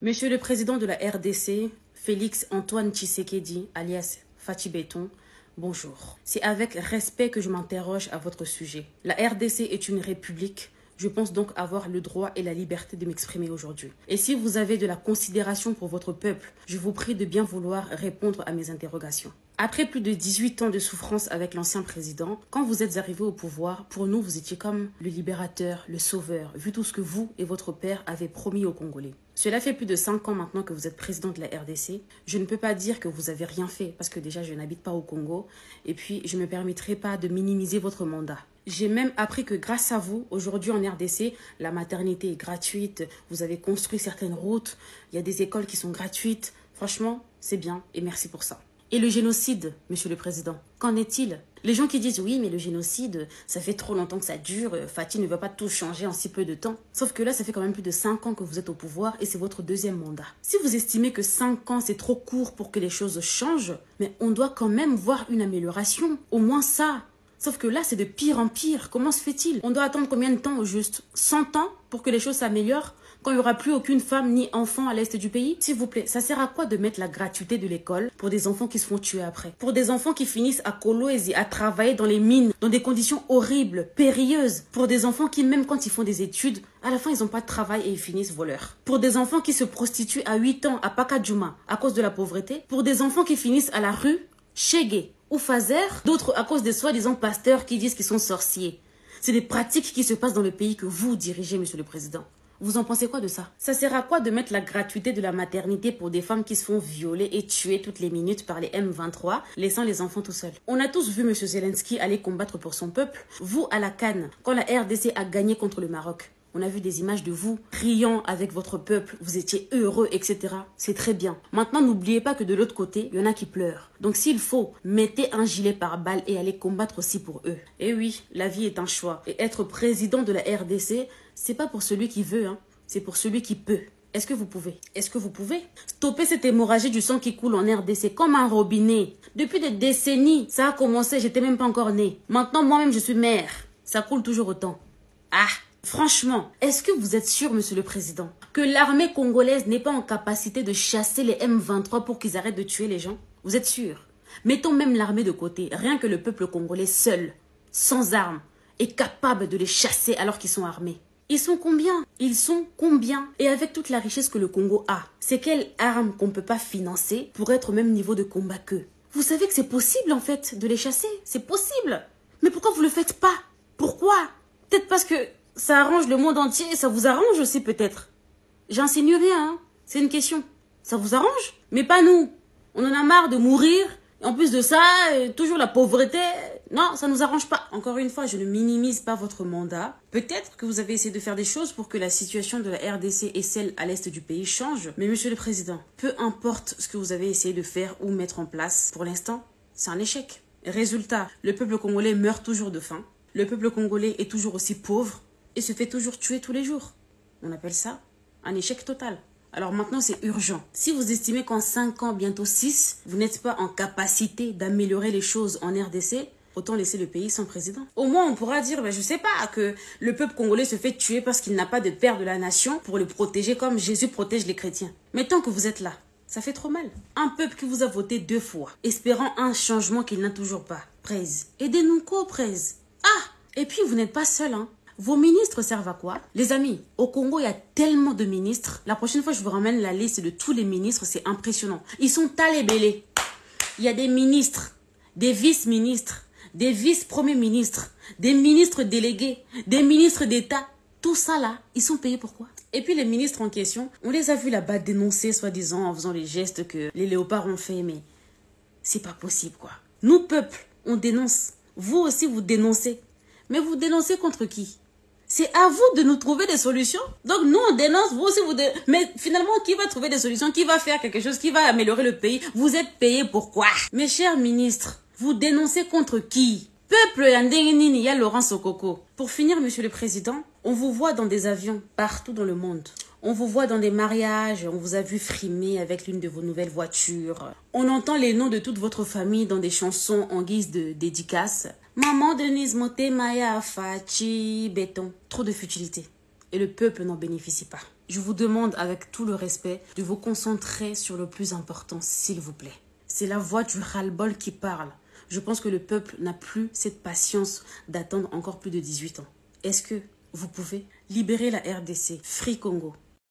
Monsieur le Président de la RDC, Félix Antoine Tshisekedi, alias Fachi Béton, bonjour. C'est avec respect que je m'interroge à votre sujet. La RDC est une république. Je pense donc avoir le droit et la liberté de m'exprimer aujourd'hui. Et si vous avez de la considération pour votre peuple, je vous prie de bien vouloir répondre à mes interrogations. Après plus de 18 ans de souffrance avec l'ancien président, quand vous êtes arrivé au pouvoir, pour nous, vous étiez comme le libérateur, le sauveur, vu tout ce que vous et votre père avez promis aux Congolais. Cela fait plus de 5 ans maintenant que vous êtes président de la RDC. Je ne peux pas dire que vous avez rien fait, parce que déjà, je n'habite pas au Congo. Et puis, je ne me permettrai pas de minimiser votre mandat. J'ai même appris que grâce à vous, aujourd'hui en RDC, la maternité est gratuite, vous avez construit certaines routes, il y a des écoles qui sont gratuites. Franchement, c'est bien et merci pour ça. Et le génocide, monsieur le président, qu'en est-il? Les gens qui disent oui, mais le génocide, ça fait trop longtemps que ça dure, Fachi ne va pas tout changer en si peu de temps. Sauf que là, ça fait quand même plus de 5 ans que vous êtes au pouvoir et c'est votre deuxième mandat. Si vous estimez que 5 ans, c'est trop court pour que les choses changent, mais on doit quand même voir une amélioration, au moins ça. Sauf que là, c'est de pire en pire. Comment se fait-il? On doit attendre combien de temps au juste? 100 ans pour que les choses s'améliorent? Quand il n'y aura plus aucune femme ni enfant à l'est du pays? S'il vous plaît, ça sert à quoi de mettre la gratuité de l'école pour des enfants qui se font tuer après? Pour des enfants qui finissent à Kolwezi, à travailler dans les mines, dans des conditions horribles, périlleuses. Pour des enfants qui, même quand ils font des études, à la fin, ils n'ont pas de travail et ils finissent voleurs. Pour des enfants qui se prostituent à 8 ans à Pakadjouma à cause de la pauvreté. Pour des enfants qui finissent à la rue, Chégué ou Fazer, d'autres à cause des soi-disant pasteurs qui disent qu'ils sont sorciers. C'est des pratiques qui se passent dans le pays que vous dirigez, monsieur le président. Vous en pensez quoi de ça? Ça sert à quoi de mettre la gratuité de la maternité pour des femmes qui se font violer et tuer toutes les minutes par les M23, laissant les enfants tout seuls? On a tous vu M. Zelensky aller combattre pour son peuple. Vous, à la CAN, quand la RDC a gagné contre le Maroc, on a vu des images de vous riant avec votre peuple, vous étiez heureux, etc. C'est très bien. Maintenant, n'oubliez pas que de l'autre côté, il y en a qui pleurent. Donc s'il faut, mettez un gilet pare-balles et allez combattre aussi pour eux. Et oui, la vie est un choix. Et être président de la RDC, c'est pas pour celui qui veut, hein. C'est pour celui qui peut. Est-ce que vous pouvez? Est-ce que vous pouvez stopper cette hémorragie du sang qui coule en RDC comme un robinet? Depuis des décennies, ça a commencé, j'étais même pas encore née. Maintenant, moi-même, je suis mère. Ça coule toujours autant. Ah! Franchement, est-ce que vous êtes sûr, monsieur le président, que l'armée congolaise n'est pas en capacité de chasser les M23 pour qu'ils arrêtent de tuer les gens? Vous êtes sûr? Mettons même l'armée de côté. Rien que le peuple congolais seul, sans armes, est capable de les chasser alors qu'ils sont armés. Ils sont combien? Ils sont combien? Et avec toute la richesse que le Congo a, c'est quelle arme qu'on ne peut pas financer pour être au même niveau de combat qu'eux? Vous savez que c'est possible en fait de les chasser? C'est possible. Mais pourquoi vous ne le faites pas? Pourquoi? Peut-être parce que ça arrange le monde entier et ça vous arrange aussi peut-être. J'insinue rien, hein. C'est une question. Ça vous arrange? Mais pas nous. On en a marre de mourir. Et en plus de ça, toujours la pauvreté. Non, ça nous arrange pas. Encore une fois, je ne minimise pas votre mandat. Peut-être que vous avez essayé de faire des choses pour que la situation de la RDC et celle à l'est du pays change. Mais monsieur le président, peu importe ce que vous avez essayé de faire ou mettre en place, pour l'instant, c'est un échec. Résultat, le peuple congolais meurt toujours de faim. Le peuple congolais est toujours aussi pauvre et se fait toujours tuer tous les jours. On appelle ça un échec total. Alors maintenant, c'est urgent. Si vous estimez qu'en 5 ans, bientôt 6, vous n'êtes pas en capacité d'améliorer les choses en RDC, autant laisser le pays sans président. Au moins, on pourra dire, je sais pas, que le peuple congolais se fait tuer parce qu'il n'a pas de père de la nation pour le protéger comme Jésus protège les chrétiens. Mais tant que vous êtes là, ça fait trop mal. Un peuple qui vous a voté 2 fois, espérant un changement qu'il n'a toujours pas. Praise. Aidez-nous quoi, praise? Ah! Et puis, vous n'êtes pas seul, hein. Vos ministres servent à quoi? Les amis, au Congo, il y a tellement de ministres. La prochaine fois, je vous ramène la liste de tous les ministres. C'est impressionnant. Ils sont talébélés. Il y a des ministres, des vice-ministres, des vice-premiers ministres, des ministres délégués, des ministres d'État. Tout ça là, ils sont payés pour quoi? Et puis les ministres en question, on les a vus là-bas dénoncer, soi-disant, en faisant les gestes que les léopards ont fait. Mais c'est pas possible, quoi. Nous, peuple, on dénonce. Vous aussi, vous dénoncez. Mais vous dénoncez contre qui? C'est à vous de nous trouver des solutions. Donc nous, on dénonce, vous aussi, vous dénoncez. Mais finalement, qui va trouver des solutions? Qui va faire quelque chose? Qui va améliorer le pays? Vous êtes payés pour quoi? Mes chers ministres, vous dénoncez contre qui? Peuple Yandengini, ya Laurent Sokoko. Pour finir, monsieur le président, on vous voit dans des avions partout dans le monde. On vous voit dans des mariages, on vous a vu frimer avec l'une de vos nouvelles voitures. On entend les noms de toute votre famille dans des chansons en guise de dédicace. Maman Denise Moté Maya Fachi Béton. Trop de futilité. Et le peuple n'en bénéficie pas. Je vous demande avec tout le respect de vous concentrer sur le plus important, s'il vous plaît. C'est la voix du ras-le-bol qui parle. Je pense que le peuple n'a plus cette patience d'attendre encore plus de 18 ans. Est-ce que vous pouvez libérer la RDC, Free Congo,